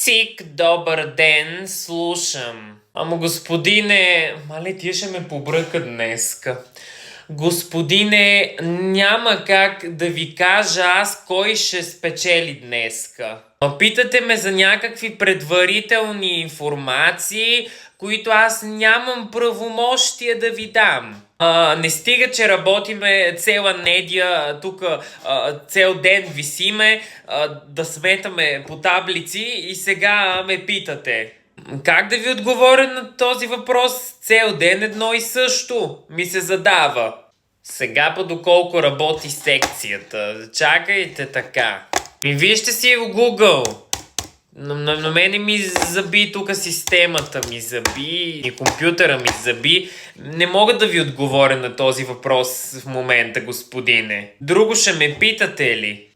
Цик, добър ден, слушам. Ама господине, мале тия ще ме побръка днеска. Господине, няма как да ви кажа аз кой ще спечели днеска. Питате ме за някакви предварителни информации, които аз нямам правомощия да ви дам. Не стига, че работиме цела недя, тук цел ден висиме, да сметаме по таблици и сега ме питате. Как да ви отговоря на този въпрос? Цел ден едно и също ми се задава. Сега по доколко работи секцията. Чакайте така. Вижте си в Google. На мене ми заби тук системата ми заби и компютъра ми заби. Не мога да ви отговоря на този въпрос в момента, господине. Друго ще ме питате ли?